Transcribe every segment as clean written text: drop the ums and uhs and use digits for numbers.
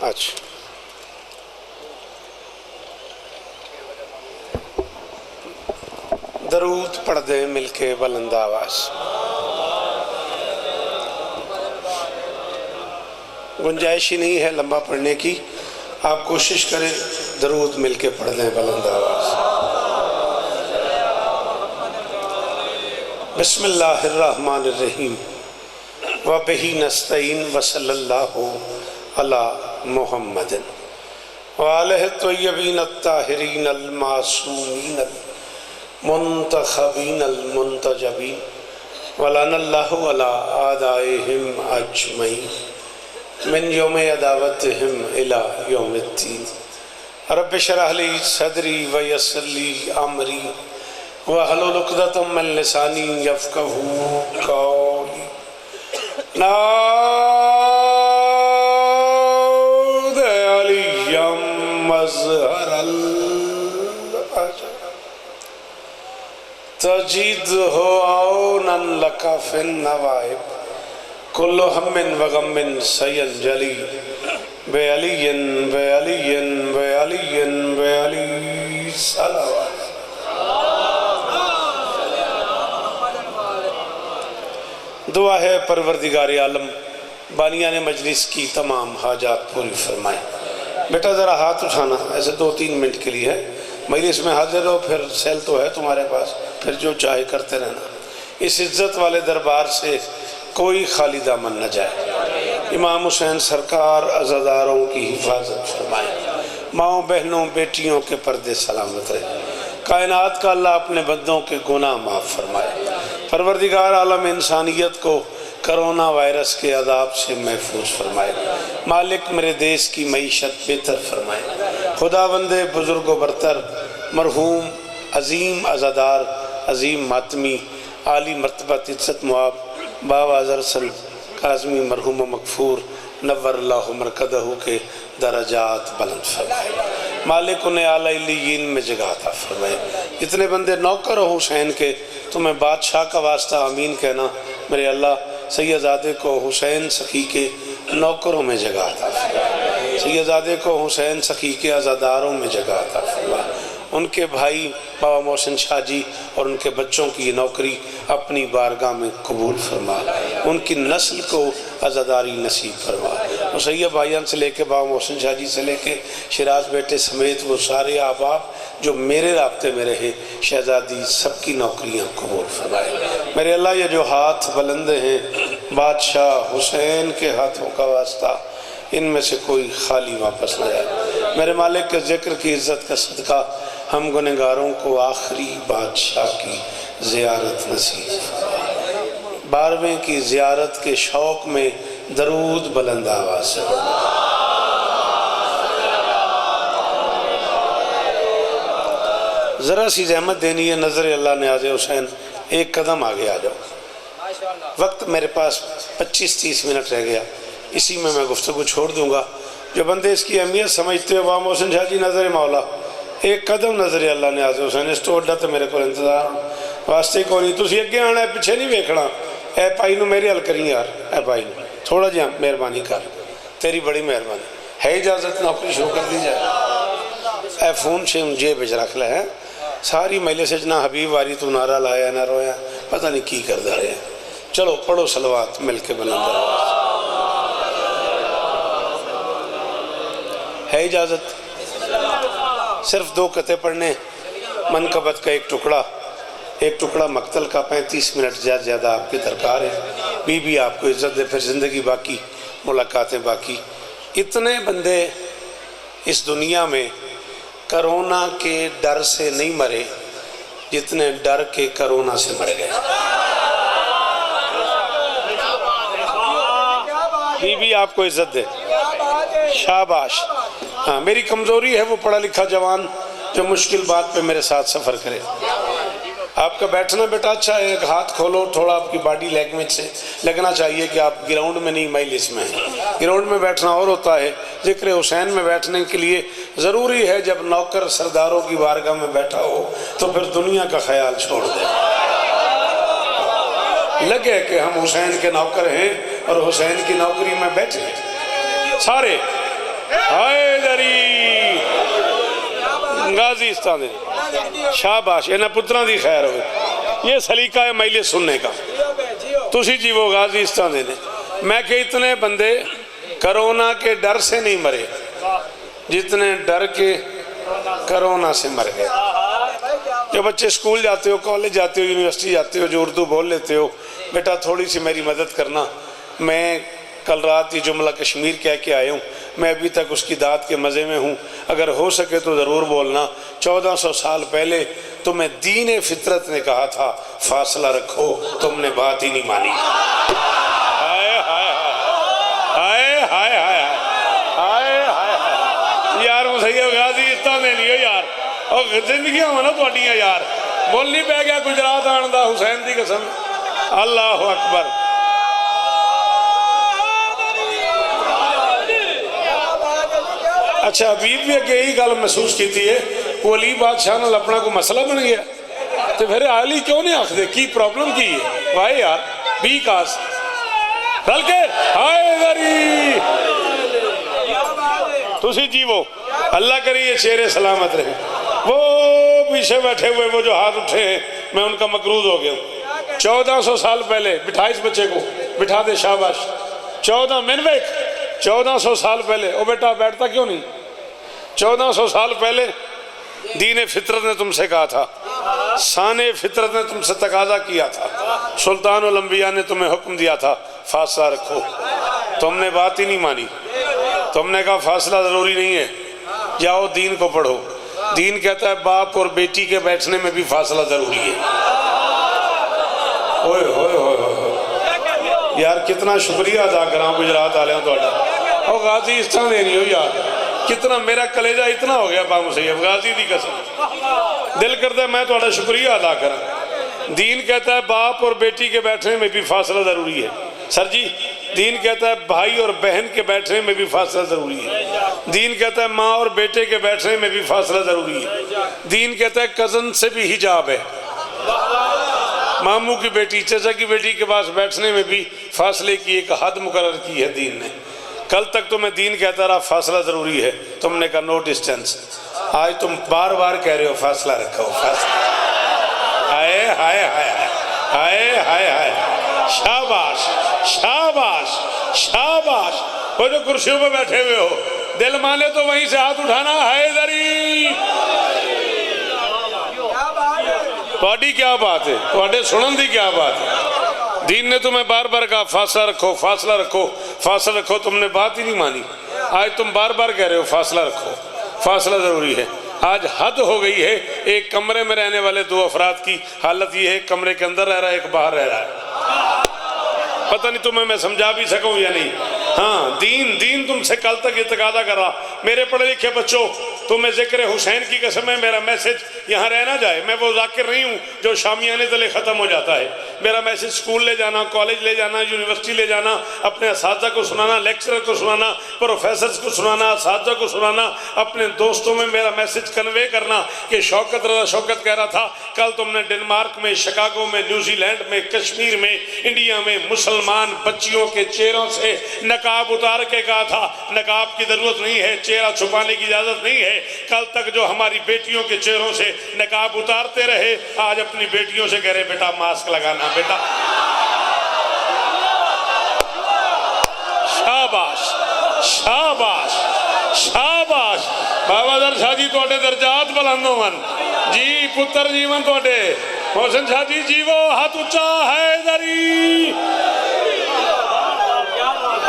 अच्छा, दरूद पढ़ दे मिलके बुलंद आवाज। गुंजाइश ही नहीं है लंबा पढ़ने की, आप कोशिश करें दरूद मिलके पढ़ दें बुलंद आवाज। बिस्मिल्लाहिर्रहमानिर्रहीम व बिही नस्तईन व सल्लल्लाहु अला मुहम्मदिन व आलिहि तय्यबीन अत्ताहिरीन अल मासूमीन अल मुंतखबीन अल मुंतजबीन व लअनल्लाहु अला आदाइहिम अजमईन मिन यौम अदावतिहिम इला यौमिद्दीन। रब्बि शरह ली सदरी व यस्सिर ली अमरी वहलुल उक़दतम मिन लिसानी यफ़क़हू क़ौली। नाद अलिय्यम मज़हरल तजीदहु औनन लका फ़िन नवाइब कुल्लु हम्मिन व गम्मिन सयंजली बेअलियन बेअलियन बेअलियन बेअली सलावत। दुआ है परवरदिगार आलम बानिया ने मजलिस की तमाम हाजात पूरी फरमाए। बेटा ज़रा हाथ उठाना, ऐसे 2-3 मिनट के लिए है। मजलिस में हाजिर हो, फिर सेल तो है तुम्हारे पास, फिर जो चाहे करते रहना। इस इज्जत वाले दरबार से कोई खाली दामन न जाए। इमाम हुसैन सरकार अज़ादारों की हिफाजत फरमाए, माओ बहनों बेटियों के पर्दे सलामत रहे। कायनात का अल्लाह अपने बंदों के गुनाह माफ़ फरमाए। परवरदिगार आलम इंसानियत को करोना वायरस के अदाब से महफूज फरमाए। मालिक मेरे देश की मईशत बेहतर फरमाए। खुदा बंदे बुजुर्ग बरतर मरहूम अजीम अज़ादार अजीम मातमी आली मरतबत इज्जत मुआब बाबा अजरसल काज़मी मरहूम मगफूर नव्वरल्लाहु मरकदहू के दरजात बुलंद फरमाए। मालिक उन्हें आला इल्लियीन में जगह अता फरमाए। जितने बंदे नौकर हो हुसैन के, तुम्हें बादशाह का वास्ता आमीन कहना। मेरे अल्लाह सैयदजादे को हुसैन सखी के नौकरों में जगह अता फरमाए। सैयदजादे को हुसैन सखी के अज़ादारों में जगह अता फरमाए। उनके भाई बाबा मोहसिन शाह जी और उनके बच्चों की ये नौकरी अपनी बारगाह में कबूल फरमा। उनकी नस्ल को अज़ादारी नसीब फरमा। और सैयद भाईजान से लेके बाबा मोहसिन शाह जी से लेके शिराज बेटे समेत वो सारे अहबाब जो मेरे राब्ते में रहे, शहजादी सबकी नौकरियाँ कबूल फरमाए। मेरे अल्लाह ये जो हाथ बुलंद हैं बादशाह हुसैन के हाथों का वास्ता, इनमें से कोई खाली वापस न जाए। मेरे मालिक के ज़िक्र की इज़्ज़त का सदका हम गुनहगारों को आखिरी बादशाह की ज़ियारत नसीब। 12वें की ज़ियारत के शौक़ में दरूद बुलंद आवाज़ से ज़रा सी ज़हमत देनी है। नज़र अल्लाह ने आज़े हुसैन एक कदम आगे आ जाओ। वक्त मेरे पास 25-30 मिनट रह गया, इसी में मैं गुफ्तगू छोड़ दूँगा। जो बंदे इसकी अहमियत समझते हो, बाबा मोहसिन शाह जी नज़र मौला एक कदम नज़र अल्लाह ने आज़े हुसैन इस तो तो मेरे को इंतजार वास्ते को नहीं। तुसी अगे आना है, पिछे नहीं वेखना। ए भाई नू मेरे हल करी यार, ए भाई थोड़ा जिहा मेहरबानी कर, तेरी बड़ी मेहरबानी है। इजाज़त नौकरी शुरू कर दी जाए। ए फ़ोन शेम जेब च रख लै। सारी मजलिस ना हबीब वारी तू नारा लाया ना रोया, पता नहीं की करदा रहा। चलो पढ़ो सलवात मिल के बुलंद है। इजाज़त सिर्फ 2 कते पढ़ने, मनकबत का एक टुकड़ा मक्तल का। 35 मिनट ज़्यादा आपकी दरकार है। बीबी आपको इज़्ज़त दे, फिर ज़िंदगी बाकी, मुलाकातें बाकी। इतने बंदे इस दुनिया में करोना के डर से नहीं मरे जितने डर के करोना से मर गए। बीबी आपको इज़्ज़त दे, शाबाश। हाँ, मेरी कमज़ोरी है वो पढ़ा लिखा जवान जो मुश्किल बात पे मेरे साथ सफ़र करे। आपका बैठना बेटा अच्छा है, एक हाथ खोलो थोड़ा, आपकी बॉडी लैंग्वेज से लगना चाहिए कि आप ग्राउंड में नहीं मजलिस में हैं। ग्राउंड में बैठना और होता है, ज़िक्र हुसैन में बैठने के लिए ज़रूरी है जब नौकर सरदारों की बारगाह में बैठा हो तो फिर दुनिया का ख्याल छोड़ दे, लगे कि हम हुसैन के नौकर हैं और हुसैन की नौकरी में बैठे सारे। गाजी इस तरह दे शाबाश इन्होंने पुत्रां दी खैर हो। ये सलीका है मजलिस सुनने का। तुसी जीवो गाजी इस तरह दे। मैं कि इतने बंदे कोरोना के डर से नहीं मरे जितने डर के कोरोना से मर गए। जो बच्चे स्कूल जाते हो, कॉलेज जाते हो, यूनिवर्सिटी जाते हो, जो उर्दू बोल लेते हो, बेटा थोड़ी सी मेरी मदद करना। मैं कल रात ये जुमला कश्मीर कह के आया हूँ, मैं अभी तक उसकी दाद के मज़े में हूँ। अगर हो सके तो ज़रूर बोलना। 1400 साल पहले तुम्हें दीन फितरत ने कहा था फासला रखो, तुमने बात ही नहीं मानी। हाय हाय हाय हाय हाय हाय हाय यार मुसैयब गाजी इस तरह नहीं हो यार। और जिंदगी हो ना थोड़ियां यार। बोल नहीं पै गया गुजरात आने का हुसैन की कसम। अल्लाह अकबर। अच्छा हबीब भी अगे यही गल महसूस की है वो अली बादशाह नाल अपना कोई मसला बन गया तो फिर अली क्यों नहीं आखते की प्रॉब्लम की है। वाह यार बी कास रल के हाय तुसी जीवो अल्लाह करिए चेहरे सलामत रहे। वो पीछे बैठे हुए वो जो हाथ उठे हैं मैं उनका मकरूज हो गया हूँ। 1400 साल पहले बिठा इस बच्चे को बिठा दे शाबाश। 1400 साल पहले ओ बेटा बैठता क्यों नहीं। 1400 साल पहले दीन फितरत ने तुमसे कहा था, शान फितरत ने तुमसे तकाजा किया था, सुल्तान उल अंबिया ने तुम्हें हुक्म दिया था फासला रखो, तुमने बात ही नहीं मानी। तुमने कहा फासला ज़रूरी नहीं है, जाओ दीन को पढ़ो। दीन कहता है बाप और बेटी के बैठने में भी फासला ज़रूरी है। ओए होए होए यार कितना शुक्रिया अदा करा गुजरात वाले थोड़ा। और गाजी इस तरह नहीं हो यार, कितना मेरा कलेजा इतना हो गया बाबू सैयद गाजी की कसम। दिल करता है मैं थोड़ा शुक्रिया अदा करा। दीन कहता है बाप और बेटी के बैठने में भी फासला ज़रूरी है। सर जी दीन कहता है भाई और बहन के बैठने में भी फासला ज़रूरी है। दीन कहता है माँ और बेटे के बैठने में भी फासला ज़रूरी है। दीन कहता है कज़न से भी हिजाब है, मामू की बेटी चाचा की बेटी के पास बैठने में भी फासले की एक हद मुकर्रर की है दीन ने। कल तक तो मैं दीन कहता रहा फासला ज़रूरी है, तुमने कहा नो डिस्टेंस। आज तुम बार बार कह रहे हो फासला रखो फासला। हाय हाय हाय हाय हाय हाय शाबाश शाबाश शाबाश। वो जो कुर्सियों पे बैठे हुए हो दिल माने तो वहीं से हाथ उठाना है। दरी थोड़ी क्या बात है, थोड़े सुनन की क्या बात है। दीन ने तुम्हें बार बार कहा फासला रखो फासला रखो फासला रखो, तुमने बात ही नहीं मानी। आज तुम बार बार कह रहे हो फासला रखो, फासला ज़रूरी है। आज हद हो गई है। एक कमरे में रहने वाले दो अफराद की हालत ये है, कमरे के अंदर रह रहा है एक बाहर रह रहा है। पता नहीं तुम्हें मैं समझा भी सकूं या नहीं। हाँ दीन दीन तुमसे कल तक ये तकादा कर रहा। मेरे पढ़े लिखे बच्चों तुम्हें जिक्र हुसैन की कसम है, मेरा मैसेज यहाँ रह ना जाए। मैं वो जाकिर नहीं हूँ जो शामियाने तले ख़त्म हो जाता है। मेरा मैसेज स्कूल ले जाना, कॉलेज ले जाना, यूनिवर्सिटी ले जाना, अपने असातिज़ा को सुनाना, लेक्चरर को सुनाना, प्रोफेसर्स को सुनाना, असातिज़ा को सुनाना, अपने दोस्तों में मेरा मैसेज कन्वे करना कि शौकत रज़ा शौकत कह रहा था कल तुमने डेनमार्क में, शिकागो में, न्यूजीलैंड में, कश्मीर में, इंडिया में मुसलमान बच्चियों के चेहरों से नकाब उतार के कहा था नकाब की ज़रूरत नहीं है, चेहरा छुपाने की इजाज़त नहीं है। कल तक जो हमारी बेटियों के चेहरों से नकाब उतारते रहे आज अपनी बेटियों से कह रहे बेटा मास्क लगाना बेटा। शाबाश शाबाश शाबाश। बाबा दर शाह जी थोड़े दर्जात बुलंद होवन जी, पुत्र जीवन थोड़े। मोहसिन शाह जी जीवो हाथ उच्चा है दरी।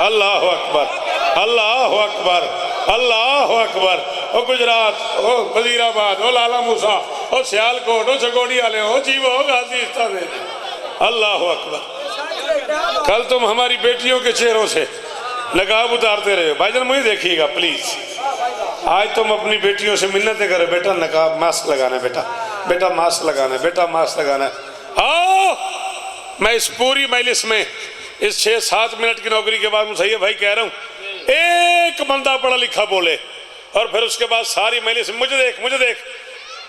अल्लाह अकबर अल्लाह अकबर अल्लाह अकबर। ओ गुजरात, ओ वजीराबाद, ओ लाला मूसा, ओ सियालकोट, ओ चकोड़ी वाले, ओ जीवो गाजीस्तान में। अल्लाह अकबर। कल तुम हमारी बेटियों के चेहरों से नकाब उतारते रहे। भाईजान मुझे देखिएगा प्लीज। आज तुम अपनी बेटियों से मिन्नतें करो बेटा नकाब मास्क लगाना है, बेटा बेटा मास्क लगाना है, बेटा मास्क लगाना है। आओ मैं इस पूरी मजलिस में इस 6-7 मिनट की नौकरी के बाद मुझे भाई कह रहा हूँ एक बंदा पढ़ा लिखा बोले और फिर उसके बाद सारी मजलिस मुझे देख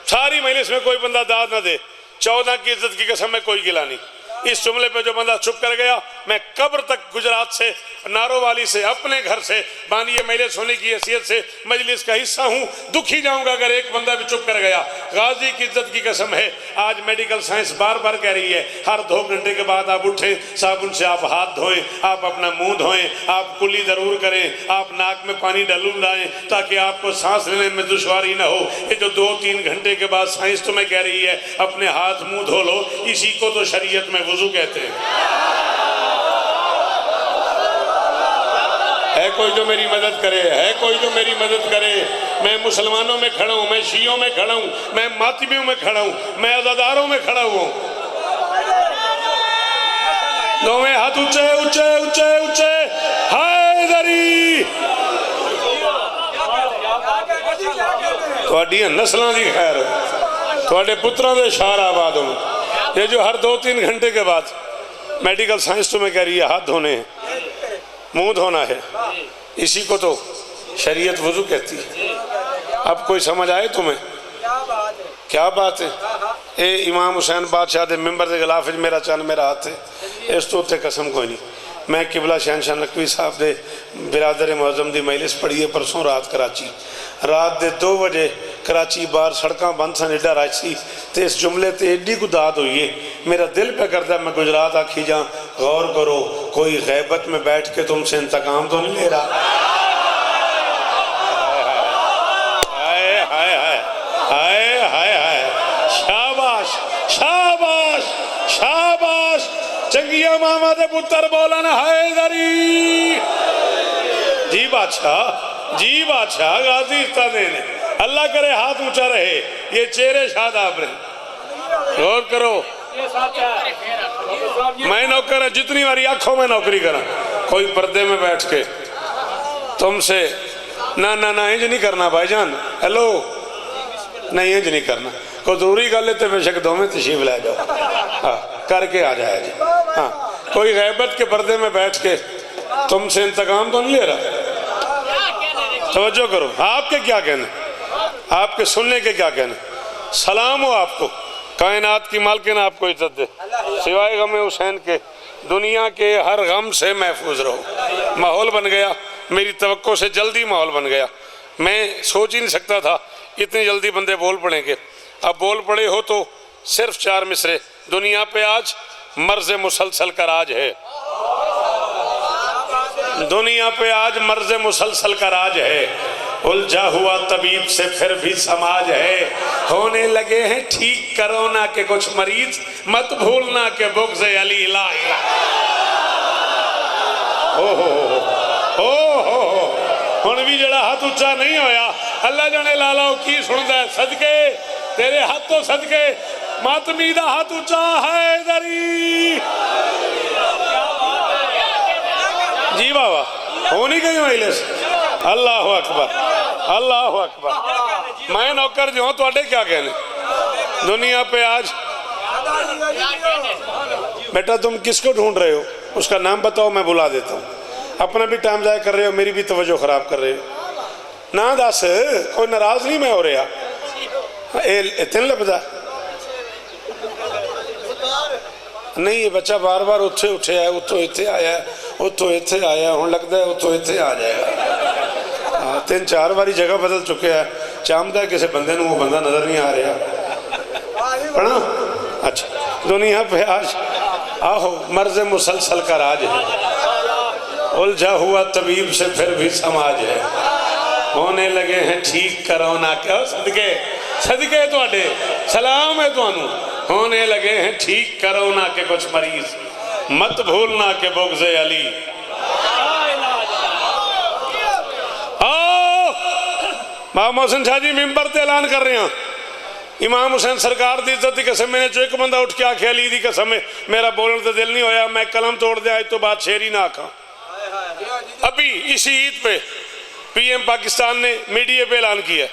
सारी मजलिस में कोई बंदा दाद ना दे। 14 की इज्जत की कसम में कोई गिला नहीं। इस जुमले पे जो बंदा चुप कर गया, मैं कब्र तक गुजरात से, नारोवाली से, अपने घर से, बानिए मजलिस होने की हैसियत से मजलिस का हिस्सा हूँ, दुखी जाऊंगा अगर एक बंदा भी चुप कर गया। गाजी की इज्जत की कसम है, आज मेडिकल साइंस बार बार कह रही है हर 2 घंटे के बाद आप उठें, साबुन से आप हाथ धोएं, आप अपना मुंह धोएं, आप कुली जरूर करें, आप नाक में पानी डलूं लाएं ताकि आपको सांस लेने में दुश्वारी ना हो। ये जो 2-3 घंटे के बाद साइंस तुम्हें कह रही है अपने हाथ मुंह धो लो, इसी को तो शरीयत में वुजू कहते हैं। है कोई जो मेरी मदद करे? है कोई जो मेरी मदद करे? मैं मुसलमानों में खड़ा हूँ, मैं शियों में खड़ा हूँ, मैं मातमियों में खड़ा हूँ, मैं अज़ादारों में खड़ा हुआ हूँ। दोवें हाथ ऊंचे ऊंचे ऊंचे ऊंचे, हैदरी थोड़िया नस्लों की खैर, थोड़े पुत्रों के शार आबाद हो। ये जो हर 2-3 घंटे के बाद मेडिकल साइंस तुम्हें कह रही है हाथ धोने हैं, मुंह धोना है, इसी को तो शरीयत वुजू कहती है। अब कोई समझ आए तुम्हें? क्या बात है? ए इमाम हुसैन बादशाह दे मिंबर के खिलाफ मेरा चन मेरा हाथ है, इस तो उत्ते कसम कोई नहीं। मैं किबला शहनशाह नकवी साहब दे बिरादर मुअज़्ज़म दी मजलिस पढ़ी है परसों रात कराची, रात दे 2 बजे कराची बाहर सड़क बंद सन, एडा रश सी, तो इस जुमले ते एडी गुदात हुई है, मेरा दिल पे करता मैं गुजरात आखी जा, गौर करो कोई गैबत में बैठ के तुमसे इंतकाम तो नहीं ले रहा। हाय हाय हाय हाय हाय हाय, शाबाश शाबाश शाबाश, चंगिया मामा दे पुत्र बोलन हैदरी। जी बादशाह, जी बादशाह, गाजी इस्तादेन, अल्लाह करे हाथ ऊंचा रहे, ये चेहरे शादाब रहे। गौर करो, मैं नौकर जितनी बारी आंखों में नौकरी करा, कोई पर्दे में बैठ के तुमसे ना ना ना इंज नहीं करना भाईजान, हेलो नहीं इंज नहीं करना, कोई दूरी गल है तो बेशक दो में तशरीफ ले जाओ, हाँ करके आ जाए जी। हाँ, कोई गैबत के पर्दे में बैठ के तुमसे इंतकाम तो नहीं ले रहा। तवज्जो करो, आपके क्या कहने, आपके सुनने के क्या कहने। सलाम हो आपको, कायनात की मालकिन आपको इज्जत दे, सिवाय गम हुसैन के दुनिया के हर गम से महफूज रहो। माहौल बन गया, मेरी तवक्को से जल्दी माहौल बन गया, मैं सोच ही नहीं सकता था इतनी जल्दी बंदे बोल पड़ेंगे। अब बोल पड़े हो तो सिर्फ 4 मिसरे। दुनिया पे आज मर्ज मुसलसल का राज है, दुनिया पे आज मर्ज मुसलसल का राज है, उलझा हुआ तबीब से फिर भी समाज है, होने लगे हैं ठीक कोरोना के कुछ मरीज, मत भूलना के बुग़्ज़ अली ला इलाहा। हुण भी जड़ा हाथ उच्चा नहीं होया, अल्लाह जाने लाला की सुनदा है, सदके तेरे हाथों सदके मातमी दा हाथ उच्चा है दरी। जी बाबा होनी गई मजलिस, अल्लाह अकबर अल्लाह अकबर। मैं नौकर जो हूँ, तुहाडे क्या कहने? दुनिया पे आज बेटा तुम किसको ढूंढ रहे हो, उसका नाम बताओ, मैं बुला देता हूँ। अपना भी टाइम ज़ाया कर रहे हो, मेरी भी तवज्जो खराब कर रहे हो। ना दस, कोई नाराज नहीं मैं हो रहा, इतने लभदा नहीं। ये बच्चा बार बार उत्थे उठे है, उतो इत्थे आया, उतो इत्थे आया, हुण लगता है उतो इत्थे आ जाएगा। हाँ, 3-4 बारी जगह बदल चुके हैं, चाहता किसी बंदे नूं, वो बंदा नजर नहीं आ रहा। पढ़ा अच्छा, दुनिया पे आज आहो मर्ज मुसलसल का राज है, उलझा हुआ तबीब से फिर भी समाज है, होने लगे हैं ठीक कोरोना के सदके, सदके तुहाडे सलाम है तुहानू, होने लगे हैं ठीक कोरोना के कुछ मरीज, मत भूलना के बुग़्ज़ अली। बाबा मोहसिन शाह जी मिंबर ते ऐलान कर रहे हैं, इमाम हुसैन सरकार की इज्जत की कसम, मैंने जो एक बंदा उठ के आखे अली की कसम है, मेरा बोलने तो दिल नहीं होया, मैं कलम तोड़ दिया, आज तो बात शेर ही ना आखा। अभी इसी ईद पे PM पाकिस्तान ने मीडिया पे ऐलान किया,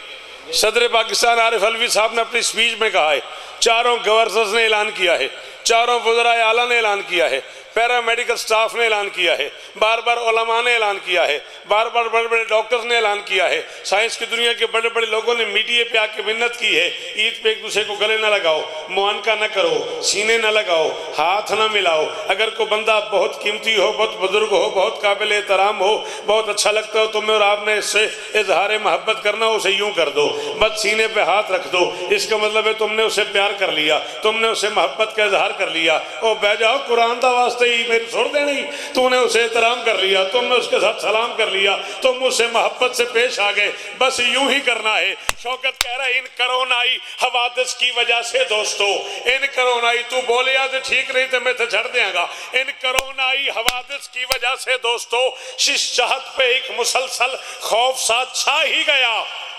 सदर पाकिस्तान आरिफ अलवी साहब ने अपनी स्पीच में कहा है, 4 गवर्नर्स ने ऐलान किया है, 4 वज़राए आला ने ऐलान किया है, पैरामेडिकल स्टाफ ने ऐलान किया है, बार बार उलमा ने ऐलान किया है, बार बार बड़े बड़े डॉक्टर्स ने ऐलान किया है, साइंस की दुनिया के बड़े बड़े लोगों ने मीडिया पे आके मिन्नत की है, ईद पे एक दूसरे को गले ना लगाओ, मुआनका ना करो, सीने ना लगाओ, हाथ ना मिलाओ। अगर कोई बंदा बहुत कीमती हो, बहुत बुजुर्ग हो, बहुत काबिल एहतराम हो, बहुत अच्छा लगता हो तुम्हें और आपने इससे इजहार मोहब्बत करना हो, उसे यूं कर दो, बस सीने पे हाथ रख दो। इसका मतलब है तुमने उसे प्यार कर लिया, तुमने उसे मोहब्बत का इजहार कर लिया। ओ बह जाओ, कुरान का वास्ते ही मेरी छोड़ देनी, तूने उसे एहतराम कर लिया, तुमने उसके साथ सलाम कर लिया, तुम उससे मोहब्बत से पेश आ गए, बस यूं ही करना है। शौकत कह रहा है इन करोनाई हवादिस की वजह से दोस्तों, इन करोनाई तू बोले तो ठीक नहीं तो मैं तो छड़ देगा। इन करोनाई हवादिस की वजह से दोस्तों शिश चाहत पे एक मुसलसल खौफ साथ छा ही गया।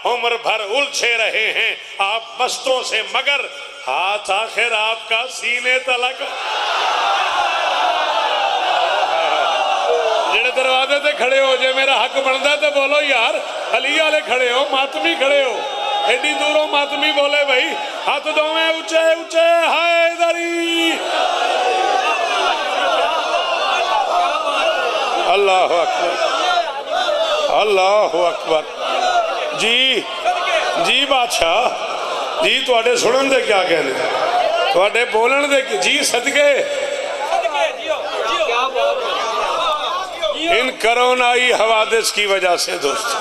उम्र भर उलझे रहे हैं आप मस्तों से, मगर हाथ आखिर आपका सीने तलक। जेड़े दरवाजे ते खड़े हो, जे मेरा हक बनता तो बोलो यार, अली वाले खड़े हो, मातमी खड़े हो, एडी दूरों मातमी बोले भाई, हाथ दोवें ऊंचे ऊंचे, हाय दरी। अल्लाह अकबर, अल्लाह अकबर। जी जी बादशाह जी, तुहाडे सुनन दे क्या कहने, तुहाडे बोलन दे जी सदके। इन करोनाई हवादिस की वजह से दोस्तों,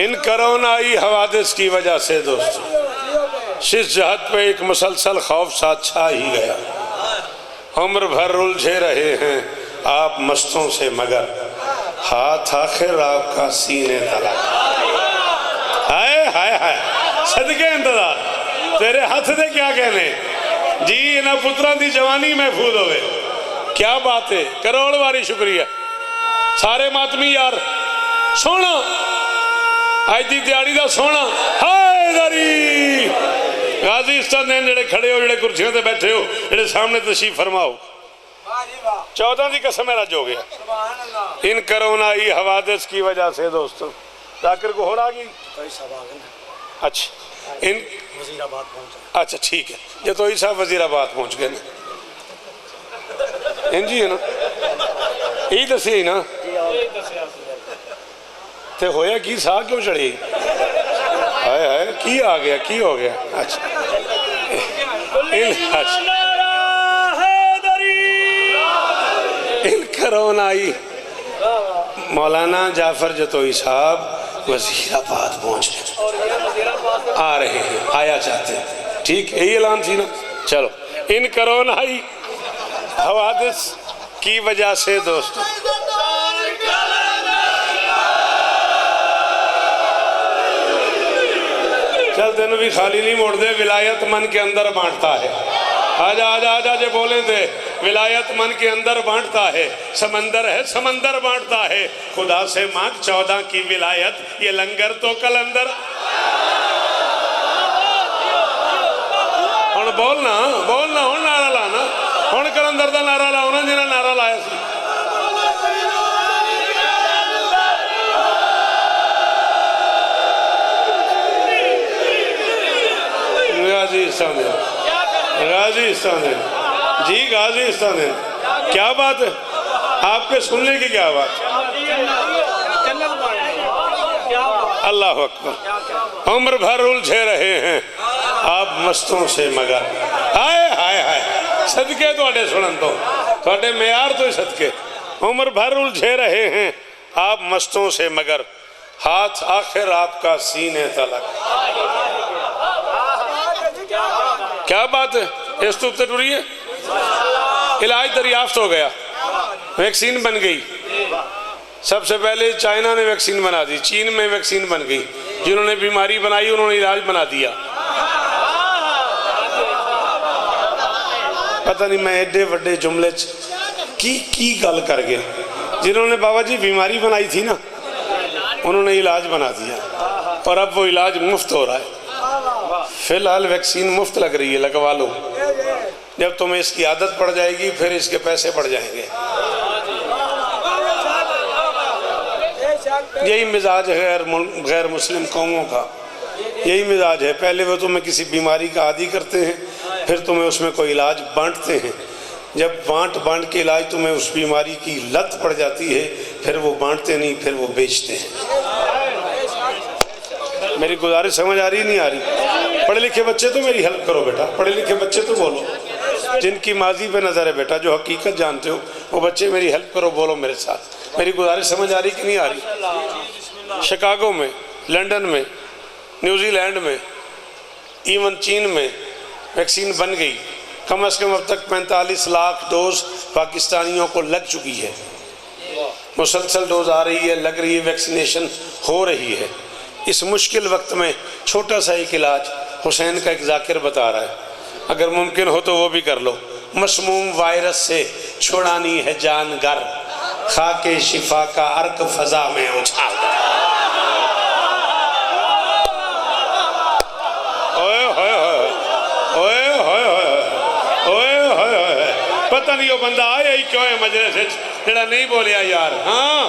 इन करोनाई हवादिस की वजह से दोस्तों शिश जहत पे एक मुसलसल खौफ साथ छा ही गया। उम्र भर उलझे रहे हैं आप मस्तों से, मगर हाथ आखिर आपका सीने तलक। हाय हाय हाय, सदके इंतजार तेरे हाथ दे क्या कहने जी, इन्हां पुत्रां दी जवानी महफूज होवे। क्या बात है, करोड़ बारी शुक्रिया। सारे मातमी यार सोना अज की दिहाड़ी का सोना, हाय दरी। गाजी इस्तान जेड़े खड़े हो, जेड़े कुर्सियों से बैठे हो, जेड़े सामने तशरीफ फरमाओ, 14 की कसम रज हो गया इन करोनाई हवादिस की वजह से दोस्तों। जाकिर को हो रहा की अच्छा इन वजीराबाद पहुंचा, अच्छा ठीक है, जो तो साहब वजीराबाद पहुंच गए ना, इंजी है ना, यही दसिया ही ना, तो होया की साह क्यों चढ़ी, हाय हाय की आ गया, की हो गया। अच्छा इन करोनाई मौलाना जाफर जतोई साहब वजीराबाद पहुंच गए, आ रहे हैं, आया चाहते हैं, ठीक यही ऐलान थी ना। चलो, इन करोनाई हवादिस की वजह से दोस्तों चल तेन भी खाली नहीं मोड़ दे, विलायत मन के अंदर बांटता है। आजा आजा आजा, जो बोले थे विलायत मन के अंदर बांटता है, समंदर है समंदर बांटता है, खुदा से मांग 14 की विलायत, ये लंगर तो कलंदर। हुण बोलना बोलना, हुण नारा लाना, हुण कलंदर का नारा लाओ, जिन्हें नारा लाया सी। गाजीस्तान जी, गाजीस्तान क्या बात है, आपके सुनने की क्या बात। अल्लाह अकबर। उम्र भर उलझे रहे हैं आप मस्तों से, मगर हाय हाय हाय, सदके तुहाडे सुनन तो, तुहाडे मेयार तो ही सदके। उम्र भर उलझे रहे हैं आप मस्तों से, मगर हाथ आखिर आपका सीने तलक। क्या बात है, इस तो टुरी है, इलाज दरियाफ्त हो गया, वैक्सीन बन गई। सबसे पहले चाइना ने वैक्सीन बना दी, चीन में वैक्सीन बन गई, जिन्होंने बीमारी बनाई उन्होंने इलाज बना दिया। पता नहीं मैं एडे वड्डे जुमले की गल कर गया, जिन्होंने बाबा जी बीमारी बनाई थी ना, उन्होंने इलाज बना दिया, और अब वो इलाज मुफ्त हो रहा है। फिलहाल वैक्सीन मुफ्त लग रही है, लगवा लो, जब तुम्हें इसकी आदत पड़ जाएगी फिर इसके पैसे बढ़ जाएंगे। यही मिजाज है गैर मुस्लिम कौमों का, यही मिजाज है। पहले वो तुम्हें किसी बीमारी का आदी करते हैं, फिर तुम्हें उसमें कोई इलाज बांटते हैं, जब बांट बांट के इलाज तुम्हें उस बीमारी की लत पड़ जाती है, फिर वो बांटते नहीं, फिर वो बेचते हैं। मेरी गुजारिश समझ आ रही नहीं आ रही? पढ़े लिखे बच्चे तो मेरी हेल्प करो बेटा, पढ़े लिखे बच्चे तो बोलो, जिनकी माजी पे नजर है बेटा, जो हकीकत जानते हो वो बच्चे मेरी हेल्प करो, बोलो मेरे साथ। मेरी गुजारिश समझ आ रही कि नहीं आ रही? शिकागो में, लंदन में, न्यूजीलैंड में, इवन चीन में वैक्सीन बन गई। कम से कम अब तक 45 लाख डोज पाकिस्तानियों को लग चुकी है। मुसलसल डोज आ रही है, लग रही है, वैक्सीनेशन हो रही है। इस मुश्किल वक्त में छोटा सा एक इलाज हुसैन का एक जाकिर बता रहा है, अगर मुमकिन हो तो वो भी कर लो। मसमूम वायरस से छुड़ानी है जान घर, खाके शिफा का अर्क फजा में उछाल। पता नहीं वो बंदा आया ही क्यों है मजलिस जेड़ा नहीं बोलिया यार। हाँ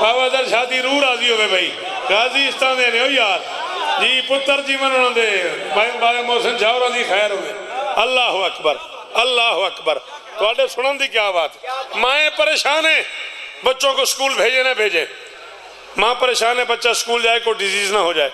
बाबा दर शादी रूह राजी हो भाई, गाजी इस तरह देने हो यार जी, पुत्र जीवन उन्होंने बाबा मोहसिन शाह दी खैर हो। अल्लाह अकबर, अल्लाह अकबर। तो सुनन दी क्या बात। माएँ परेशान है बच्चों को स्कूल भेजे ना भेजे। माँ परेशान है बच्चा स्कूल जाए, कोई डिजीज ना हो जाए,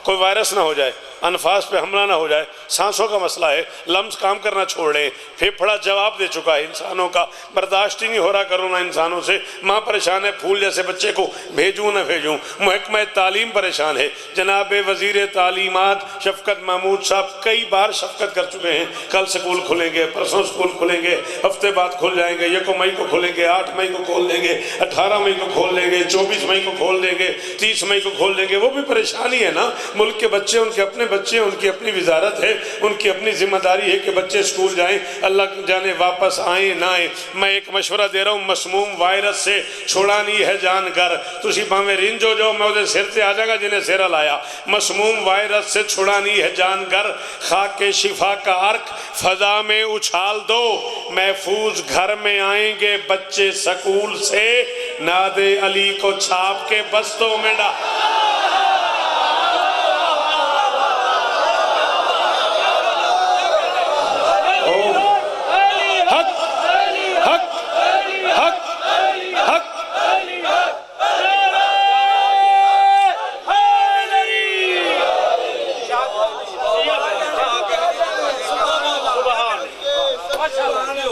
कोई वायरस ना हो जाए, अनफास पे हमला ना हो जाए, सांसों का मसला है, लम्स काम करना छोड़ दें, फेफड़ा जवाब दे चुका है इंसानों का, बर्दाश्त ही नहीं हो रहा कोरोना इंसानों से। माँ परेशान है, फूल जैसे बच्चे को भेजूँ ना भेजूँ। महकमा तालीम परेशान है, जनाब वज़ीर तालीमात शफकत महमूद साहब कई बार शफकत कर चुके हैं। कल स्कूल खुलेंगे, परसों स्कूल खुलेंगे, हफ्ते बाद खुल जाएंगे, 1 मई को खुलेंगे, 8 मई को खोल देंगे, 18 मई को खोल देंगे, 24 मई को खोल देंगे, 30 मई को खोल देंगे। वो भी परेशानी है ना, मुल्क के बच्चे, उनके अपने बच्चे, उनकी अपनी वजारत है, उनकी अपनी जिम्मेदारी है कि बच्चे स्कूल जाएं, अल्लाह जाने वापस आए ना आए। मैं एक मशवरा दे रहा हूँ, मसमूम वायरस से छुड़ानी है जान घर। तुसी भावें रिंजो जो मैं उहदे सिर से आ जाएगा जिन्हें सिरा लाया। मसमूम वायरस से छुड़ानी है जान घर, खाके शिफा का अर्क फजा में उछाल दो, महफूज घर में आएंगे बच्चे स्कूल से, नादे अली को छाप के बस्तों में डाल।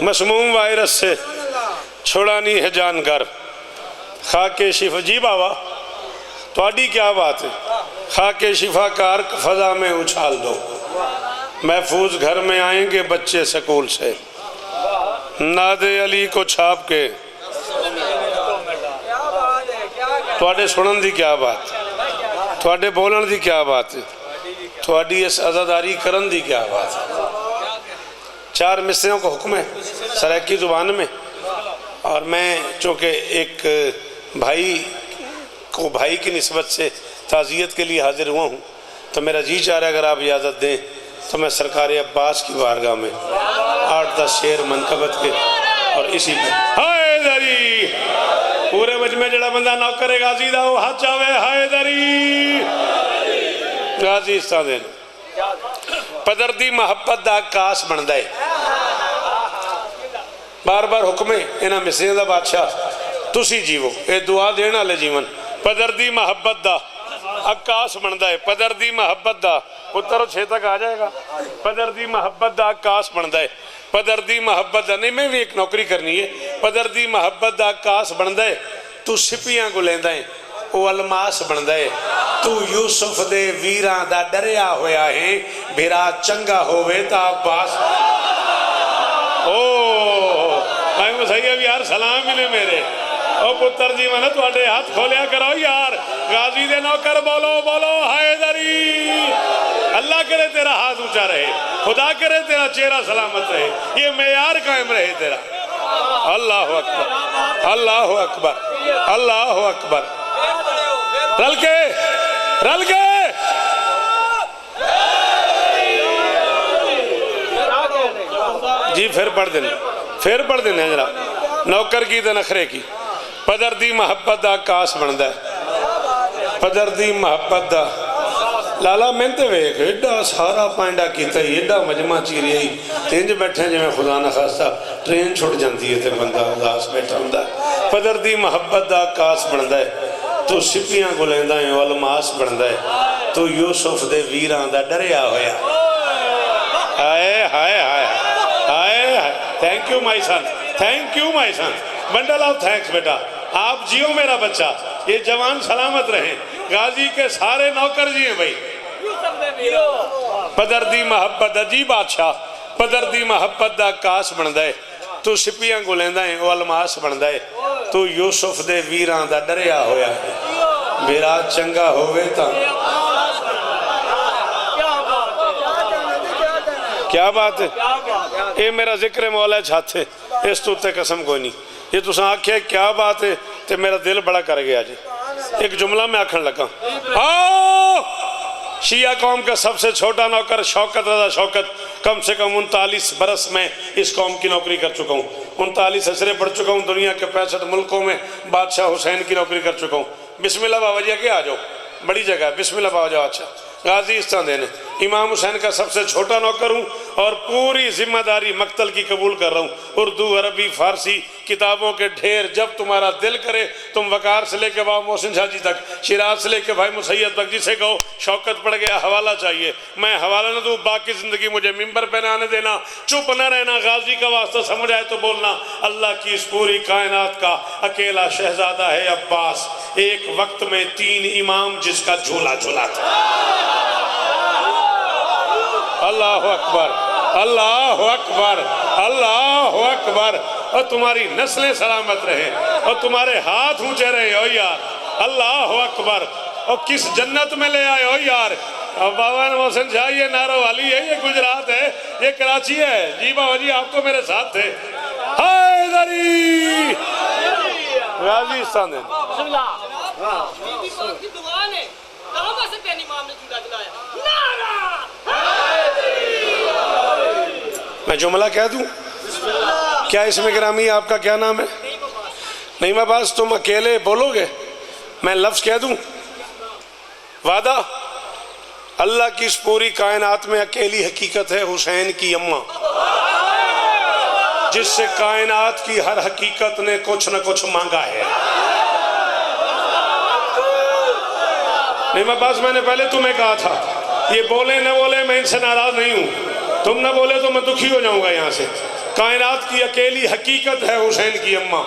मसमूम वायरस से छुड़ानी है जान घर, खाके शिफा। जी बाबा थोड़ी क्या बात है। खाके शिफा का अर्क फजा में उछाल दो, महफूज घर में आएंगे बच्चे स्कूल से, नादे अली को छाप के। थोड़े सुनन दी क्या बात, थोड़े बोलन दी क्या बात है, थोड़ी इस अज़ादारी करन दी क्या बात है। 4 मिसरों का हुक्म है सराइकी ज़ुबान में, और मैं चूँकि एक भाई को भाई की निस्बत से ताज़ियत के लिए हाजिर हुआ हूँ, तो मेरा जी चाह रहा है अगर आप इजाज़त दें तो मैं सरकार अब्बास की बारगाह में 8-10 शेर मनकबत के और इसी में हैदरी पूरे मजमे जड़ा बंदा नौकर गाजी दा वो हाथ चावे हैदरी गाजी इस तरह देना पदर दी मुहब्बत दा आकाश बनता है। बार बार हुक्म है इन्हां मिसरियां दा बादशाह तुसी जीवो, ये दुआ देने वाले जीवन। पदर दी मुहब्बत दा आकाश बनता है, पदर दी मुहब्बत दा पुत्र 6 तक आ जाएगा। पदर दी मुहब्बत दा आकाश बनता है, पदर दी मुहब्बत दा नहीं, मैं भी एक नौकरी करनी है। पदर दी मुहब्बत दा आकाश बनता है, तू सिपियां को लेंदा है वो अलमास बनता है। तू यूसुफ दे वीरां दा डरिया होया है, बिरा चंगा होवे ता अब्बास। मैं सही है यार, सलाम मिले मेरे ओ पुत्र जी, मैंने थोड़े हाथ खोलिया करो यार। गाजी दे नौकर बोलो बोलो हैदरी। अल्लाह करे तेरा हाथ ऊंचा रहे, खुदा करे तेरा चेहरा सलामत रहे, ये मेयार कायम रहे तेरा। अल्लाह अकबर, अल्लाह अकबर, अल्लाह अकबर। रल के रल के जी फिर पढ़ देने जरा नौकर की तो नखरे की। पदर दी मुहब्बत दा आकाश बनता है, पदर दी मुहब्बत दा लाला मैं तो वेख एडा सारा पांडा किया ही एडा मजमा चीरिया ही इंज बैठे जिमें खुदा ना खास्ता ट्रेन छुट जाती है तो बंदा उदास बैठा होंदा पदर दी मुहब्बत दा आकाश बनता है तू सिपियां को लेंदा है अलमास बनता है तू यूसुफ दे वीरां दा डरिया होया हाय हाय हाय हाय thank you my son thank you my son bundle of thanks बेटा आप जियो मेरा बच्चा ये जवान सलामत रहे गाजी के सारे नौकर जिए भाई पदर दी मोहब्बत अजी बादशाह पदर दी मोहब्बत दा आकाश बनता है तू सिपियां को लेंदा है वो अलमास बनता है तू यूसुफ दे वीरां दा डरिया होया मेरा चंगा होवे ता क्या बात है ये मेरा जिक्र मौला छात है इस तो उत्ते कसम कोई नहीं ये तुसा आख्या क्या बात है तो मेरा दिल बड़ा कर गया जी एक जुमला मैं आखन लगा आओ शिया कौम का सबसे छोटा नौकर शौकत रजा शौकत कम से कम 39 बरस में इस कौम की नौकरी कर चुका हूँ 39 असरे पढ़ चुका हूँ दुनिया के 65 मुल्कों में बादशाह हुसैन की नौकरी कर चुका हूँ बिस्मिल्लाह बाबा जी आगे आ जाओ बड़ी जगह है बिस्मिल्लाह बाबा जाओ अच्छा गाजी इस्तान देने इमाम हुसैन का सबसे छोटा नौकर हूँ और पूरी जिम्मेदारी मक्तल की कबूल कर रहा हूँ उर्दू अरबी फारसी किताबों के ढेर जब तुम्हारा दिल करे तुम वकार से लेके बाबा मोहसिन शाह जी तक शिराज से लेके भाई मुसैयद तक जिसे कहो शौकत पड़ गया हवाला चाहिए मैं हवाला न दूँ बाकी ज़िंदगी मुझे मिंबर पे न आने देना चुप न रहना गाजी का वास्ता समझ आए तो बोलना अल्लाह की इस पूरी कायनात का अकेला शहजादा है अब्बास एक वक्त में 3 इमाम जिसका झूला झूला था अल्लाह अकबर अल्लाह अकबर अल्लाह अकबर और तुम्हारी नस्लें सलामत रहे और तुम्हारे हाथ ऊंचे रहे हो यार अल्लाह अकबर और किस जन्नत में ले आए हो यार अब बाबा मोहसिन शाह ये नारोवाली है ये गुजरात है ये कराची है जी बाबा जी आप तो मेरे साथ थे हैदरी राजस्थान मैं जुमला कह दूं क्या इसमें गिरामी आपका क्या नाम है नहीं मैं बस तुम अकेले बोलोगे मैं लफ्ज कह दूं वादा अल्लाह की इस पूरी कायनात में अकेली हकीकत है हुसैन की अम्मा जिससे कायनात की हर हकीकत ने कुछ न कुछ मांगा है नहीं मैं बस मैंने पहले तुम्हें कहा था ये बोले न बोले मैं इनसे नाराज नहीं हूं तुम न बोले तो मैं दुखी हो जाऊंगा यहाँ से कायनात की अकेली हकीकत है हुसैन की अम्मा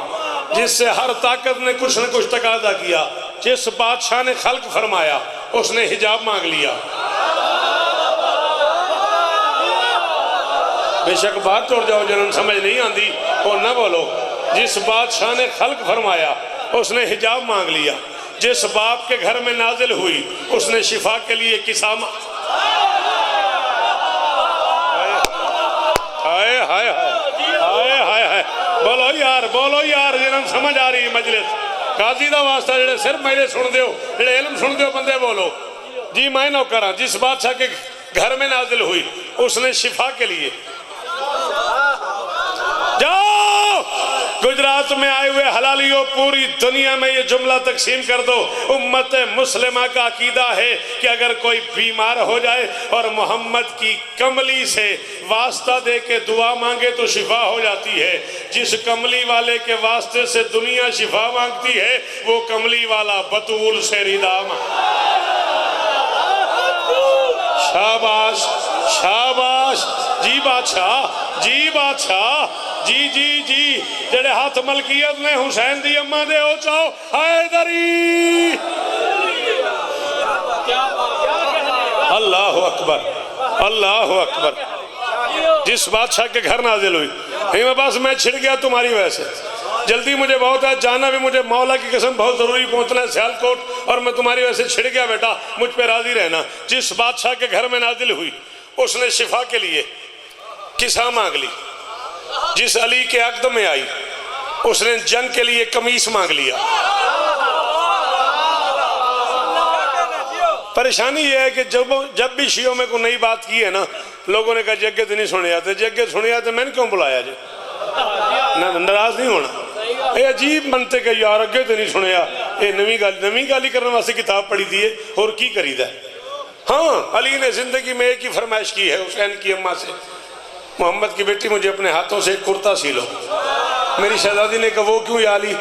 जिससे हर ताकत ने कुछ न कुछ तकादा किया जिस बादशाह ने खल्क फरमाया उसने हिजाब मांग लिया बेशक बात तोड़ जाओ जन्म समझ नहीं आती और न बोलो जिस बादशाह ने खल्क फरमाया उसने हिजाब मांग लिया जिस बाप के घर में नाजिल हुई उसने शिफा के लिए किसामा हाय हाय हाय हाय हाय बोलो यार जिन्हें समझ आ रही मजलिस काजी का वास्ता जेडे सिर्फ मेरे सुनते हो जेडे इल्म सुनते हो बंदे बोलो जी मैं नौकर जिस बादशाह के घर में नाजिल हुई उसने शिफा के लिए जाओ गुजरात में आए हुए हलालियों पूरी दुनिया में ये जुमला तकसीम कर दो उम्मत मुस्लिमा का अकीदा है कि अगर कोई बीमार हो जाए और मोहम्मद की कमली से वास्ता दे के दुआ मांगे तो शिफा हो जाती है जिस कमली वाले के वास्ते से दुनिया शिफा मांगती है वो कमली वाला बतूल से रिदा शाबाश शाबाश जी बादशाह जी जी जी जेड़े हाथ मलकियत ने हुसैन दी अम्मा दे ओ चाओ हैदरी अल्लाह अकबर अल्लाह अकबर जिस बादशाह के घर नाजिल हुई नहीं मैं बस मैं छिड़ गया तुम्हारी वजह से जल्दी मुझे बहुत है जाना भी मुझे मौला की कसम बहुत जरूरी पहुंचना है सियालकोट और मैं तुम्हारी वजह से छिड़ गया बेटा मुझ पे राजी रहना जिस बादशाह के घर में नाजिल हुई उसने शिफा के लिए किसा मांग ली जिस अली के अक़द में आई उसने जंग के लिए कमीज मांग लिया परेशानी यह है कि जब भी शियों में कोई नई बात की है ना लोगों ने कहा जग्गे तो नहीं सुने आते जग्गे सुने आते मैंने क्यों बुलाया जी नाराज नहीं होना ये अजीब मनते कि यार अगे तो नहीं सुनिया ये नवी गल ही करने वास्ते किताब पढ़ी दी है और की करीदा हाँ, अली ने जिंदगी में एक ही फरमाइश की है हुसैन की अम्मा से, मोहम्मद की बेटी मुझे अपने हाथों से एक कुर्ता सी लो। मेरी शहजादी ने कहा वो क्यों या अली?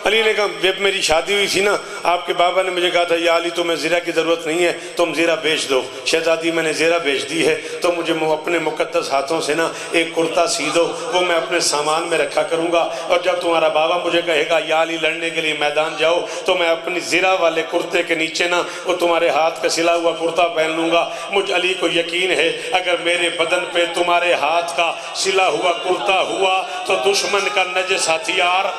अली ने कहा जब मेरी शादी हुई थी ना, आपके बाबा ने मुझे कहा था या अली तुम्हें ज़ीरा की ज़रूरत नहीं है, तुम ज़ीरा बेच दो। शहजादी मैंने ज़ीरा बेच दी है, तो मुझे अपने मुक़द्दस हाथों से ना एक कुर्ता सी दो, वो मैं अपने सामान में रखा करूँगा, और जब तुम्हारा बाबा मुझे कहेगा या अली लड़ने के लिए मैदान जाओ, तो मैं अपनी ज़ीरा वाले कुर्ते के नीचे ना वो तुम्हारे हाथ का सिला हुआ कुर्ता पहन लूँगा। मुझ अली को यकीन है अगर मेरे बदन पे तुम्हारे हाथ का सिला हुआ कुर्ता हुआ तो दुश्मन का नजस हथियार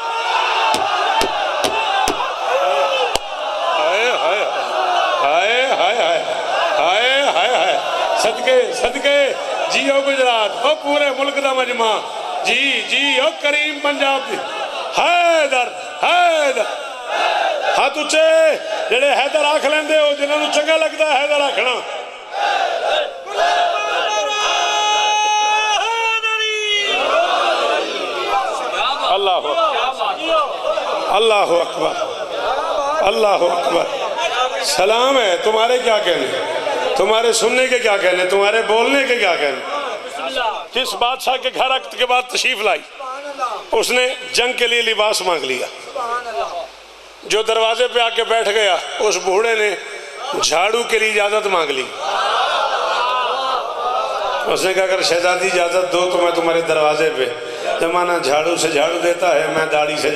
सदके सदके जियो गुजरात, ओ पूरे मुल्क दा मजमा जी जी, ओ करीम पंजाब दी हैदर हैदर। हाथ उच्चे जेड़े हैदर आख लेंदे हो, जिन्होंने चंगा लगता है हैदर आखना। अल्लाह अल्लाह अकबर अल्लाह अकबर। सलाम है। तुम्हारे क्या कहने, तुम्हारे सुनने के क्या कहने, तुम्हारे बोलने के क्या कहने। किस बादशाह के घर वक्त के बाद तशरीफ लाई, उसने जंग के लिए लिबास मांग लिया। जो दरवाजे पे आके बैठ गया, उस बूढ़े ने झाड़ू के लिए इजाजत मांग ली। उसने कहा अगर शहजादी इजाजत दो तो मैं तुम्हारे दरवाजे पे, जमाना झाड़ू से झाड़ू देता है, मैं दाढ़ी से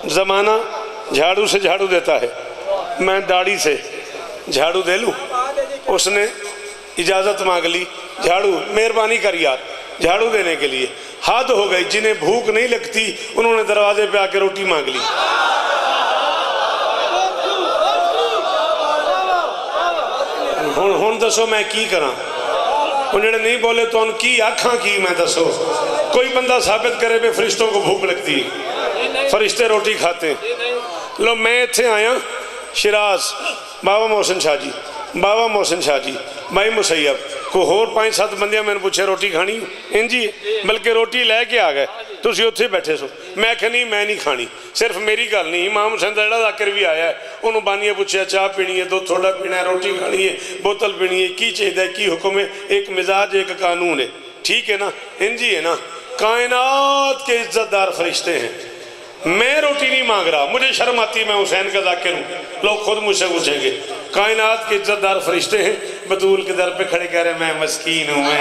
जमाना झाड़ू से झाड़ू देता है, मैं दाढ़ी से झाड़ू दे लूं। उसने इजाज़त मांग ली, झाड़ू मेहरबानी कर यार झाड़ू देने के लिए। हद हो गई, जिन्हें भूख नहीं लगती उन्होंने दरवाजे पे आके रोटी मांग ली। हुण दसो मैं की करा, उन्हें नहीं बोले तो उनकी आखा की मैं दसो। कोई बंदा साबित करे भी फरिश्तों को भूख लगती है, फरिश्ते रोटी खाते हैं। लो मैं इत्थे आया शिराज, बाबा मोहसिन शाह जी, बाबा मोहसिन शाह जी, भाई मुसैयब को होर 5-7 बंदियां मैंने पूछे रोटी खानी इंजी, बल्कि रोटी लैके आ गए, तुसी उत्थे बैठे सो। मैं आख्या नहीं मैं नहीं खानी। सिर्फ मेरी गल नहीं, इमाम हुसैन दा जेड़ा जाकिर भी आया है, उन्होंने बानिया पूछा चाह पीनी है, दूध थोड़ा पीना है, रोटी खानी है, बोतल पीनी है, की चाहिए, की हुक्म है। एक मिजाज एक कानून है, ठीक है ना, इंजी है ना। कायनात के इज्जतदार फरिश्ते हैं, मैं रोटी नहीं मांग रहा, मुझे शर्म आती, मैं हुसैन का जाकिर हूँ, लोग खुद मुझसे पूछेंगे। कायनात के इज्जतदार फरिश्ते हैं, बतूल के दर पे खड़े कह रहे मैं मस्कीन हूँ, मैं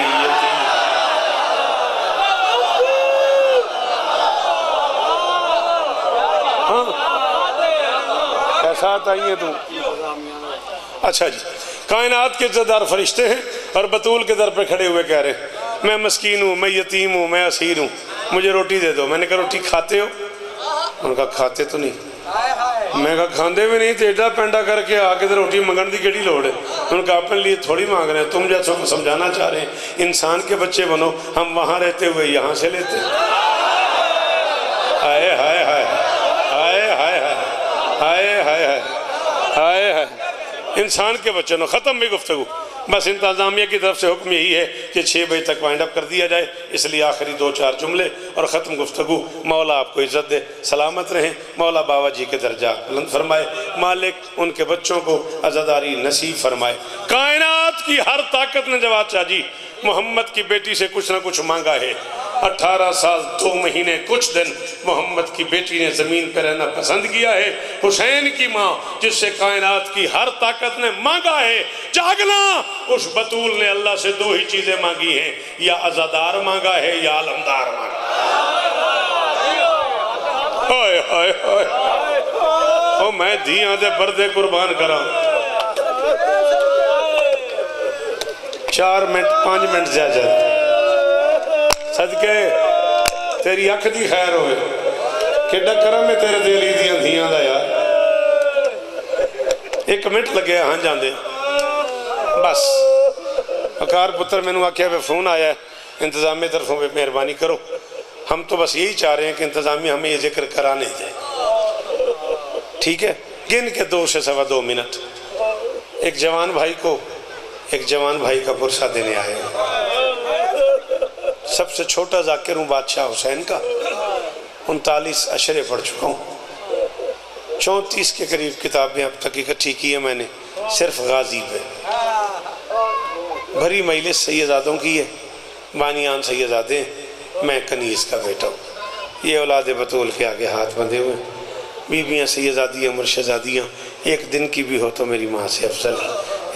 कैसा आई है तू। अच्छा जी, कायनात के इज्जतदार फरिश्ते हैं और बतूल के दर पे खड़े हुए कह रहे मैं मस्कीन हूँ, मैं यतीम हूँ, मैं असीर हूँ, मुझे रोटी दे दो। मैंने कहा रोटी खाते हो? उनका खाते तो नहीं। मैं कहा खाते भी नहीं तो एडा पेंडा करके आके तो रोटी मंगन की केड़ी लोड़ है। उनका अपने लिए थोड़ी मांग रहे हैं, तुम जैसों को समझाना चाह रहे हैं इंसान के बच्चे बनो, हम वहाँ रहते हुए यहाँ से लेते। हाय हाय हाय हाय हाय हाय हाय हाय हाय हाय, इंसान के बच्चे नो। ख़त्म भी गुफ्तगू। बस इंतज़ामिया की तरफ से हुक्म यही है कि 6 बजे तक वाइंड अप कर दिया जाए, इसलिए आखिरी 2-4 जुमले और ख़त्म गुफ्तगू। मौला आपको इज़्ज़त दे, सलामत रहें, मौला बाबा जी के दर्जा बुलंद फरमाए, मालिक उनके बच्चों को अज़ादारी नसीब फरमाए। कायनात की हर ताकत ने जवाब शाह जी मोहम्मद की बेटी से कुछ ना कुछ मांगा है। 18 साल 2 महीने कुछ दिन मोहम्मद की बेटी ने ज़मीन पर रहना पसंद किया है। हुसैन की माँ जिससे कायनात की हर ताकत ने मांगा है जागना, उस बतूल ने अल्लाह से 2 ही चीज़ें मांगी हैं, या अज़ादार मांगा है या आलमदार मांगा। हाय हाय हाय, ओ मैं धियां दे पर्दे कुर्बान करा। 4 मिनट 5 मिनट ज्यादा सदके तेरी अख दी खैर होए, किड्डा करम है तेरे दिल दियां धियां दा यार। 1 मिनट लगे हाँ जाते बस। अकार पुत्र मैनू आख्या वे फोन आया है इंतजामिया तरफों पे, मेहरबानी करो, हम तो बस यही चाह रहे हैं कि इंतजामिया हमें ये जिक्र कराने जाए। ठीक है, गिन के 2 से 2.25 मिनट एक जवान भाई को एक जवान भाई का पुरसा देने आए हैं। सबसे छोटा जाकिर हूँ बादशाह हुसैन का, 39 अशरे पढ़ चुका हूँ। 34 के करीब किताबें अब तक इकट्ठी की है मैंने, सिर्फ गाजी पे। भरी मजलिस सैयदादों की है, बानियान सैयदादे, मैं कनीज़ का बेटा हूँ। ये औलाद बतूल के आगे हाथ बंधे हुए, बीबियाँ सैयदादियाँ मुर्शदादियाँ, एक दिन की भी हो तो मेरी माँ से अफजल।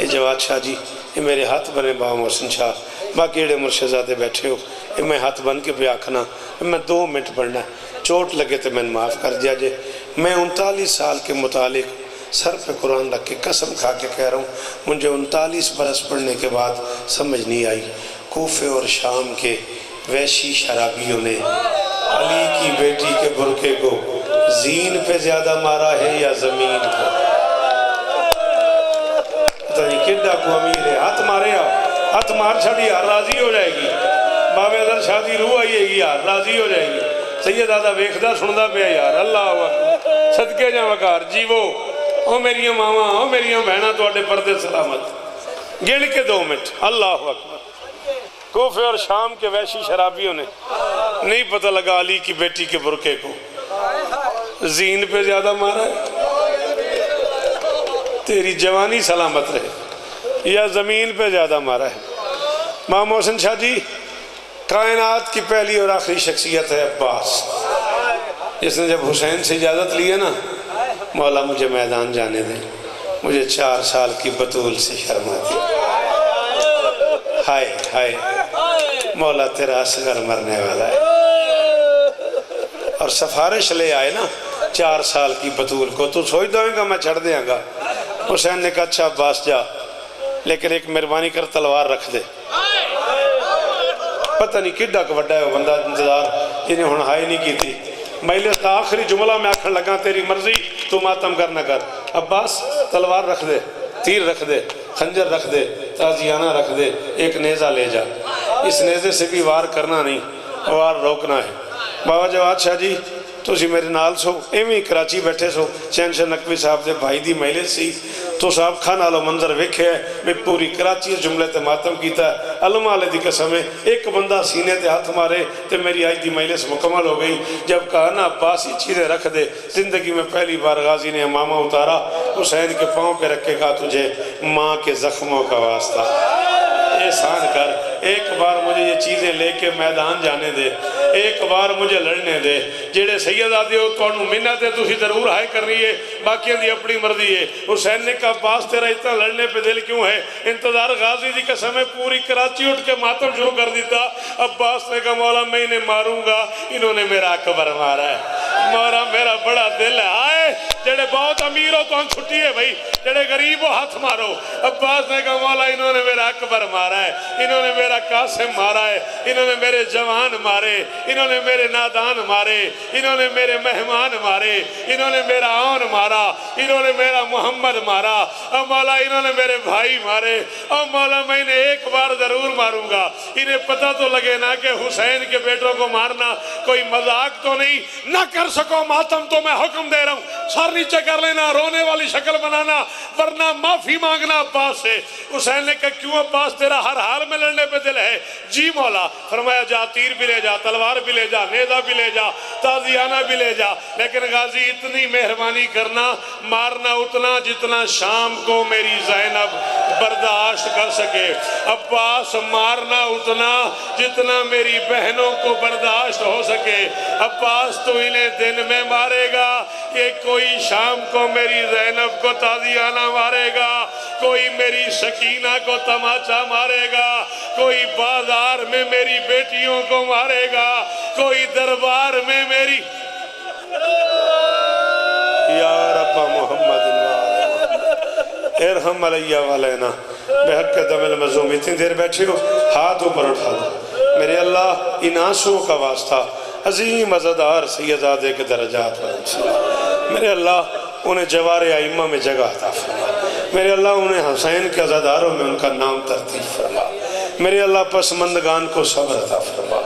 ये जवाद शाह जी, ये मेरे हाथ बने बाबा मोहसिन शाह, बाकी एड़े मुर्शदादे बैठे हो, ये मैं हाथ बन के पे आखना मैं 2 मिनट पढ़ना, चोट लगे तो मैंने माफ़ कर दिया जे। मैं 39 साल के मुतालिक सर पे कुरान रख के कसम खा के कह रहा हूँ, मुझे 39 बरस पढ़ने के बाद समझ नहीं आई कूफे और शाम के वैशी शराबियों ने अली की बेटी के बुरके को जीन पे ज्यादा मारा है या जमीन को। पता नहीं किड्डा को अमीर है, हाथ मारे आप, हाथ मार छड़ी यार राजी हो जाएगी। बाबे अदर शादी रूह आएगी यार, राजी हो जाएगी। सैयदादा वेखदा सुनदा पे यार, अल्लाह अकबर, सदके जा वकार जीवो। ओ मेरिया मावा, ओ मेरिया बहना, तुहाडे पर्दे सलामत। गिन के 2 मिनट, अल्लाह अकबर। कोफे और शाम के वैशी शराबियों ने नहीं पता लगा अली की बेटी के बुरके को जीन पे ज्यादा मारा है। तेरी जवानी सलामत रहे या जमीन पे ज्यादा मारा है। मां मोहसिन शाह जी कायनात की पहली और आखिरी शख्सियत है अब्बास, जिसने जब हुसैन से इजाज़त ली है ना, मौला मुझे मैदान जाने दें, मुझे 4 साल की बतूल से शर्म आती। हाय हाय मौला तेरा असगर मरने वाला है। और सिफारिश ले आए ना 4 साल की बतूल को, तू सोच देगा मैं छड़ देंगा। हुसैन ने कहा अच्छा अब्बास जा, लेकिन एक मेहरबानी कर तलवार रख दे। पता नहीं किड्डा क वड्डा है वो बंदा इंतजार, जिन्हें हुण हाई नहीं की थी। मैले का आखिरी जुमला मैं आखन लगा तेरी मर्जी, तू मातम कर न कर। अब्बास तलवार रख दे, तीर रख दे, खंजर रख दे, ताजियाना रख दे, एक नेज़ा ले जा। इस नेज़े से भी वार करना नहीं, वार रोकना है। बाबा जवाद शाह जी तुसी मेरे नाल सो, इवें कराची बैठे सो, शहनशाह नकवी साहब के भाई की महिला सी, तो साहब खान वाला मंजर वेख्या मैं पूरी कराची जुमले ते मातम किया। अलम वाले की कसम है, एक बंदा सीने ते हाथ मारे तो मेरी आज की मजलिस मुकम्मल हो गई। जब कहा ना अब्बास ये चीज़ें रख दे, जिंदगी में पहली बार गाजी ने मामा उतारा, हुसैन के पाँव पे रख के कहा तुझे माँ के जख्मों का वास्ता एहसान कर, एक बार मुझे ये चीज़ें लेके मैदान जाने दे, एक बार मुझे लड़ने दे। जेड़े सैयदादे हो तुहानू मिन्नत है, तुसी जरूर हाय कर रही है, बाकी दी अपनी मर्जी है। हुसैन ने कहा अब्बास तेरा इतना लड़ने पे दिल क्यों है? इंतजार गाजी की कसम है, पूरी कराची उठ के मातम शुरू कर दिता। अब्बास ने कहा मौला मैं इन्हें मारूंगा, इन्होंने मेरा अकबर मारा है। मौला मेरा बड़ा दिल है, आए जेड़े बहुत अमीर हो तो छुट्टी है भाई, जेड़े गरीब हो हाथ मारो। अब्बास ने कहा मौला इन्होंने मेरा अकबर मारा है, इन्होंने मेरा कासिम मारा है, इन्होंने मेरे जवान मारे, इन्होंने मेरे नादान मारे, इन्होंने मेरे मेहमान मारे, इन्होंने मेरा आन मारा, इन्होंने मेरा मोहम्मद मारा। अब मौला इन्होंने मेरे भाई मारे, अब मौला मैं इन्हें एक बार जरूर मारूंगा। इन्हें पता तो लगे ना कि हुसैन के बेटों को मारना कोई मजाक तो नहीं, ना कर सको मातम तो मैं हुक्म दे रहा हूँ सर नीचे कर लेना, रोने वाली शक्ल बनाना, वरना माफी मांगना अब्बास से। हुसैन ने कहा क्यों अब्बास तेरा हर हाल में लड़ने पे दिल है? जी मौला। फरमाया जा तीर भी ले जा, तलवार भी ले जा, नेजा भी ले जा, ताजियाना भी ले जा, लेकिन गाजी इतनी मेहरबानी करना, मारना उतना जितना शाम को मेरी ज़ैनब बर्दाश्त कर सके। अब्बास मारना उतना जितना मेरी बहनों को बर्दाश्त हो सके। अब्बास तो इन्हें दिन में मारेगा, ये कोई शाम को मेरी ज़ैनब को ताजियाना मारेगा, कोई मेरी शकीना को तमाचा मारेगा, कोई बाजार में मेरी बेटियों को मारेगा, कोई दरबार में मेरी या रब्बा मोहम्मद इरहम अलैया वालेना बेहक दमिल मज़ूम। इतनी देर बैठे हो, हाथ ऊपर उठा दो। मेरे अल्लाह इन आंसुओं का वास्ता अजीम अज़ादार सैयदादे के दर्जात पर, मेरे अल्लाह उन्हें जवारे आइम्मा में जगह अता फरमा। मेरे अल्लाह उन्हें हुसैन के अज़ादारों में उनका नाम तरतीब फरमा। मेरे अल्लाह पसमंदगान को सब्र अता फरमा।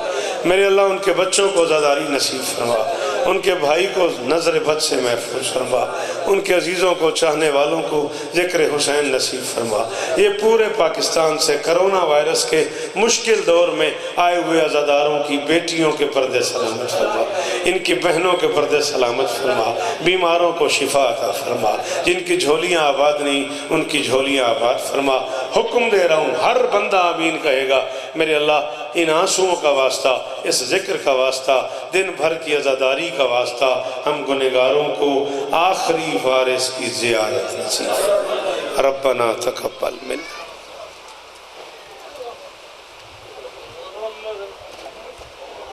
मेरे अल्लाह उनके बच्चों को अज़ादारी नसीब फरमा। उनके भाई को नज़र बद से महफूज फरमा, उनके अजीज़ों को, चाहने वालों को ज़िक्र हुसैन नसीब फरमा। ये पूरे पाकिस्तान से कोरोना वायरस के मुश्किल दौर में आए हुए अज़ादारों की बेटियों के पर्दे सलामत फरमा, इनकी बहनों के पर्दे सलामत फरमा, बीमारों को शिफा अता फरमा, जिनकी झोलियाँ आबाद नहीं उनकी झोलियाँ आबाद फरमा। हुक्म दे रहा हूँ, हर बंदा आमीन कहेगा। मेरे अल्लाह, इन आंसुओं का वास्ता, इस जिक्र का वास्ता, दिन भर की अज़ादारी का वास्ता, हम गुनहगारों को आखिरी वारिस की ज़ियारत नसीब। रब्बना तक़ब्बल मिन्ना।